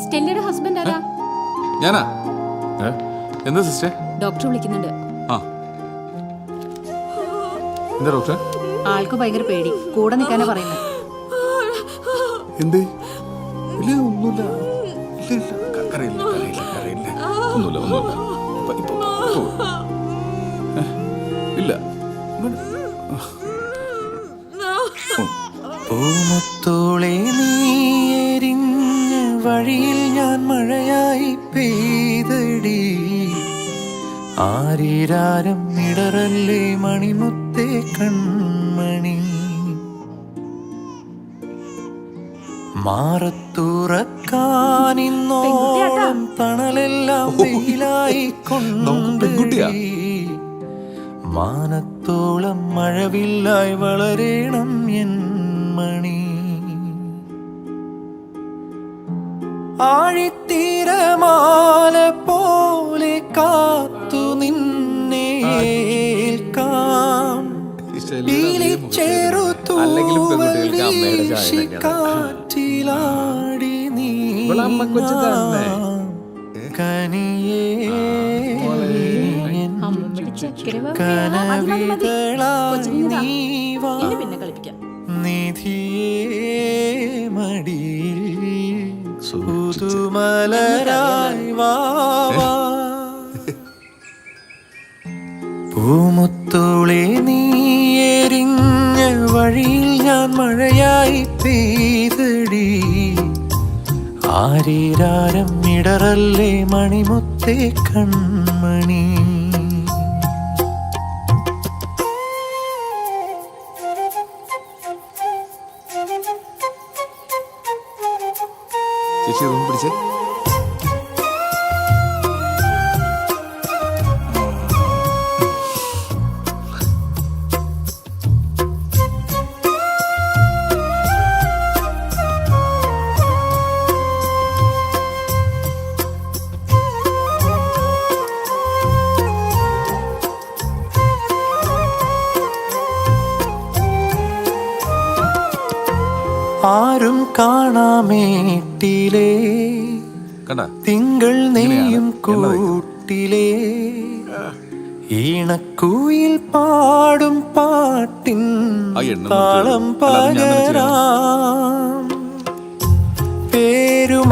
സ്റ്റെല്ലയുടെ husband ആരാ? ഞാനാ. എന്താ സിസ്റ്റർ? ഡോക്ടർ വിളിക്കുന്നുണ്ട്. ആ, എന്താ ഡോക്ടർ? ആൾക്ക് ഭയങ്കര പേടി, കൂടെ നിൽക്കാനാ പറയുന്നത്. എന്തേ? ഇല്ല, ഒന്നുമില്ല. ഇല്ല, കരയില്ല. ഒന്നുമില്ല. ഇല്ല. പൂമുത്തോളെ നീ എരിഞ്ഞ വഴിയിൽ ഞാൻ മഴയായി പെയ്തടി. ആരീരാരം ഇടറല്ലേ മണിമുത്തേ കൺമണി. മാറത്തുറക്കാനിന്നോളം തണലെല്ലാം വെയിലായി കൊണ്ടടി. മാനത്തോളം മഴവില്ലായി വളരേണം എൻ മണി. ആഴിത്തീരമാല പോലെ കാത്തു നിന്നെ ഏൽക്കാം. കാറ്റിലാടി നീ കനിയേ കനവിതളായി നീവാ നിധിയേ മടിയിൽ പുതുമലരായി വാവാ. പൂമുത്തോളെ നീ എരിഞ്ഞ വഴിയിൽ ഞാൻ മഴയായി പെയ്തടി. ആരീരാരം ഇടറല്ലേ മണിമുത്തേ കൺമണി. ചേച്ചി റൂം പിടിച്ചേ. ആരും കാണാമേട്ടിലേ തിങ്കൾ നെയ്യും കൂട്ടിലേ ഈണക്കൂയിൽ പാടും പാട്ടിൻ താളം പകരാം. പേരുമണിപ്പൂവിലേ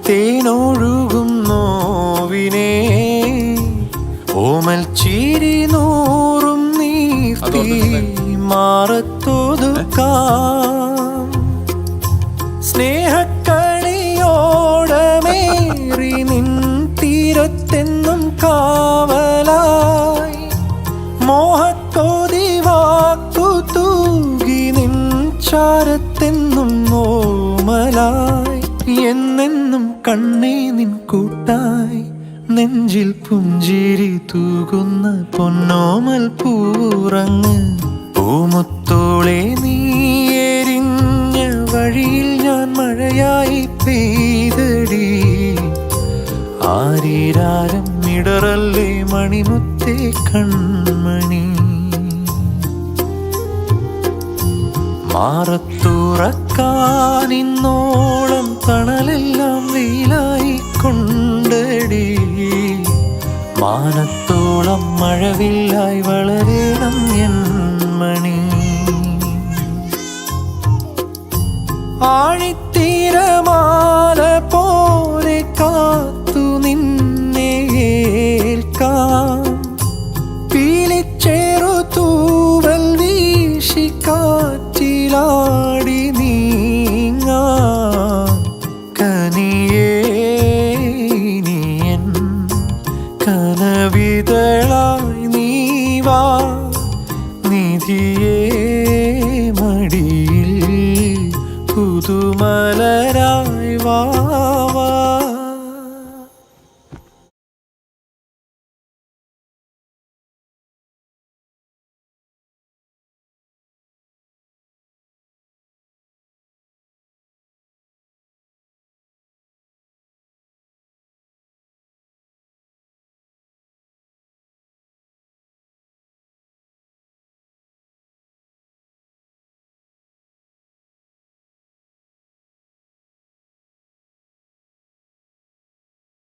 തേനൊഴുകും നോവിനെ ഓമൽ ചിരി നൂറും നീർത്തി മാറത്തൊതുക്കാം. സ്നേഹക്കണിയോടമേറി നിൻ തീരത്തെന്നും കാവലായി. മോഹത്തോതി വാക്കു തൂകി നിൻ ചാരത്തെന്നും ഓമലായി. എന്നെന്നും കണ്ണേ നിൻ കൂട്ടായി നെഞ്ചിൽ പുഞ്ചിരി തൂകുന്ന പൊന്നോമൽ പൂറങ്ങ്. പൂമുത്തോളെ നീ എരിഞ്ഞ വഴിയിൽ ഞാൻ മഴയായി പെയ്തടി. ആരീരാരം ഇടറല്ലേ മണിമുത്തേ കൺമണി. മാറത്തുറക്കാനിന്നോളം തണലെല്ലാം വെയിലായി കൊണ്ടടി. മാനത്തോളം മഴവില്ലായി വളരേണം എൻ മണി. ആഴിത്തീരമാല പോലെ കാത്തു നിന്നെ ഏൽക്കാം. പീലിച്ചേറു തൂവൽ വീശി കാറ്റിലാടി നീങ്ങാം. കനിയേ നീയൻ കനവിതളായി നീവാ നിധിയേ മടിയിൽ പുതുമലരായി വാ.